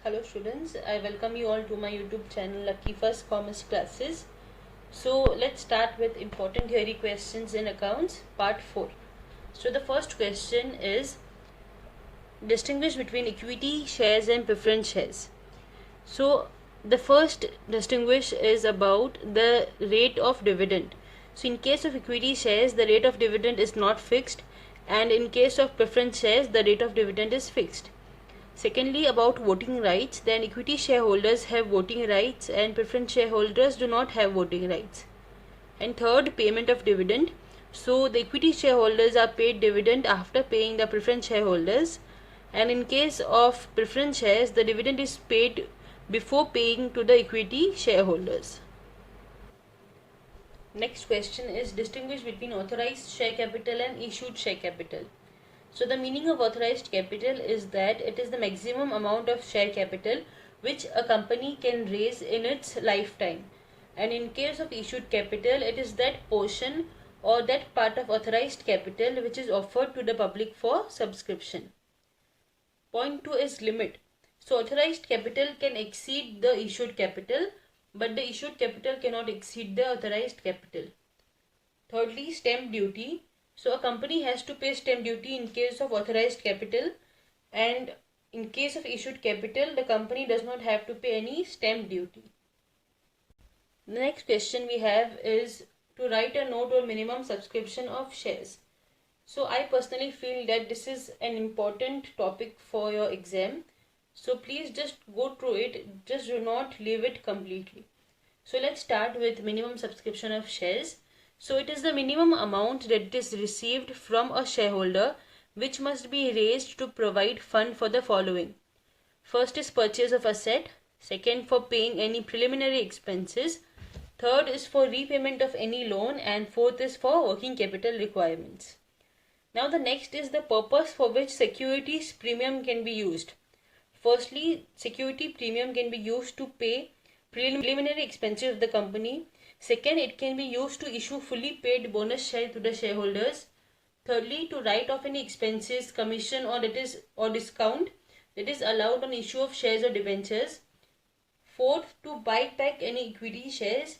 Hello students, I welcome you all to my YouTube channel Lucky First Commerce Classes. So let's start with important theory questions in accounts part 4. So the first question is distinguish between equity shares and preference shares. So the first distinguish is about the rate of dividend. So in case of equity shares the rate of dividend is not fixed, and in case of preference shares the rate of dividend is fixed. Secondly, about voting rights, then equity shareholders have voting rights and preference shareholders do not have voting rights. And third, payment of dividend. So the equity shareholders are paid dividend after paying the preference shareholders, and in case of preference shares the dividend is paid before paying to the equity shareholders. Next question is distinguish between authorized share capital and issued share capital. So the meaning of authorized capital is that it is the maximum amount of share capital which a company can raise in its lifetime. And in case of issued capital, it is that portion or that part of authorized capital which is offered to the public for subscription. Point 2 is limit. So authorized capital can exceed the issued capital, but the issued capital cannot exceed the authorized capital. Thirdly, stamp duty. So a company has to pay stamp duty in case of authorized capital, and in case of issued capital the company does not have to pay any stamp duty. The next question we have is to write a note on minimum subscription of shares. So I personally feel that this is an important topic for your exam. So please just go through it, just do not leave it completely. So let's start with minimum subscription of shares. So it is the minimum amount that is received from a shareholder which must be raised to provide fund for the following. First is purchase of asset, second for paying any preliminary expenses, third is for repayment of any loan, and fourth is for working capital requirements. Now the next is the purpose for which securities premium can be used. Firstly, security premium can be used to pay preliminary expenses of the company. Second, it can be used to issue fully paid bonus share to the shareholders. Thirdly, to write off any expenses, commission or discount that is allowed on issue of shares or debentures. Fourth, to buy back any equity shares.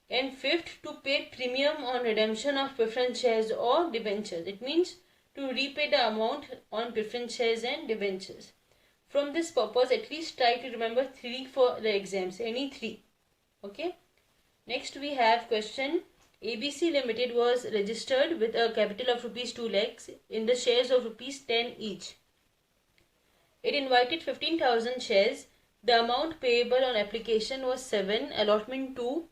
And fifth, to pay premium on redemption of preference shares or debentures. It means to repay the amount on preference shares and debentures. From this purpose, at least try to remember 3 for the exams, any 3. Okay. Next we have question. ABC Limited was registered with a capital of rupees 2 lakhs in the shares of rupees 10 each. It invited 15,000 shares. The amount payable on application was 7, allotment 2,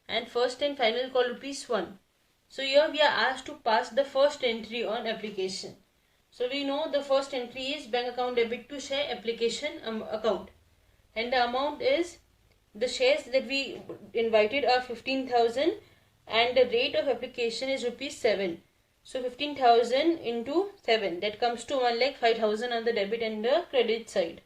and first and final call rupees 1. So here we are asked to pass the first entry on application. So we know the first entry is bank account debit to share application account, and the amount is the shares that we invited are 15,000 and the rate of application is rupees 7. So 15,000 into 7, that comes to 1,05,000 on the debit and the credit side.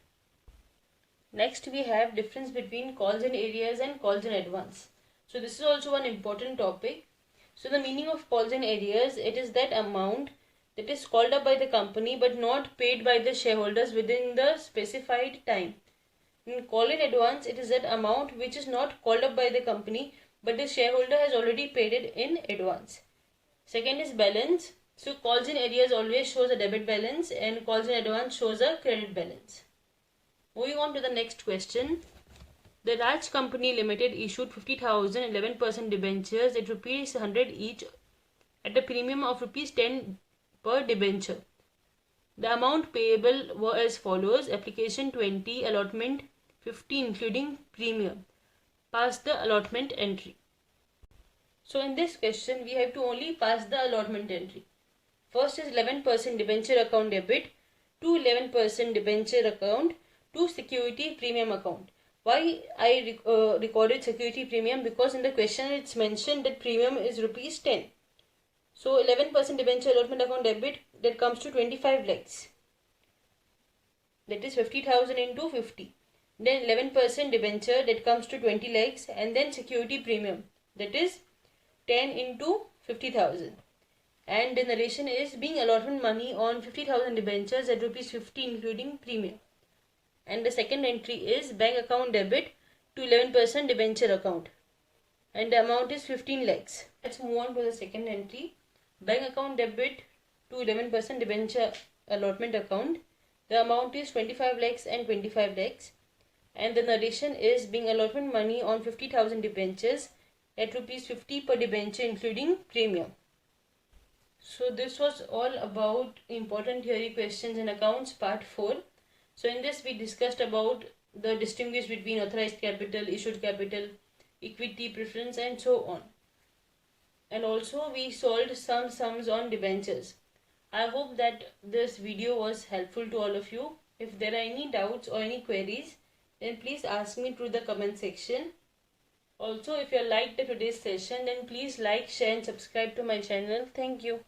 Next we have difference between calls in arrears and calls in advance. So this is also one important topic. So the meaning of calls in arrears, it is that amount that is called up by the company but not paid by the shareholders within the specified time. In call in advance, it is that amount which is not called up by the company but the shareholder has already paid it in advance. Second is balance. So calls in arrears always shows a debit balance and calls in advance shows a credit balance. Moving on to the next question. The Raj Company Limited issued 50,000 11% debentures at rupees 100 each at a premium of rupees 10 per debenture. The amount payable were as follows: application 20, allotment 50 including premium. Pass the allotment entry. So in this question we have to only pass the allotment entry. First is 11% debenture account debit to 11% debenture account to security premium account. Why I recorded security premium? Because in the question it's mentioned that premium is rupees 10. So 11% debenture allotment account debit, that comes to 25 lakhs. That is 50,000 into 50. Then 11% debenture, that comes to 20 lakhs, and then security premium, that is 10 into 50,000. And the narration is being allotment money on 50,000 debentures at rupees 50 including premium. And the second entry is bank account debit to 11% debenture account, and the amount is 15 lakhs. Let's move on to the second entry. Bank account debit to 11% debenture allotment account. The amount is 25 lakhs and 25 lakhs. And the narration is being allotment money on 50,000 debentures at rupees 50 per debenture including premium. So this was all about important theory questions in accounts part 4. So in this we discussed about the distinguish between authorized capital, issued capital, equity, preference and so on. And also we solved some sums on debentures. I hope that this video was helpful to all of you. If there are any doubts or any queries, then please ask me through the comment section. Also, if you liked today's session, then please like, share and subscribe to my channel. Thank you.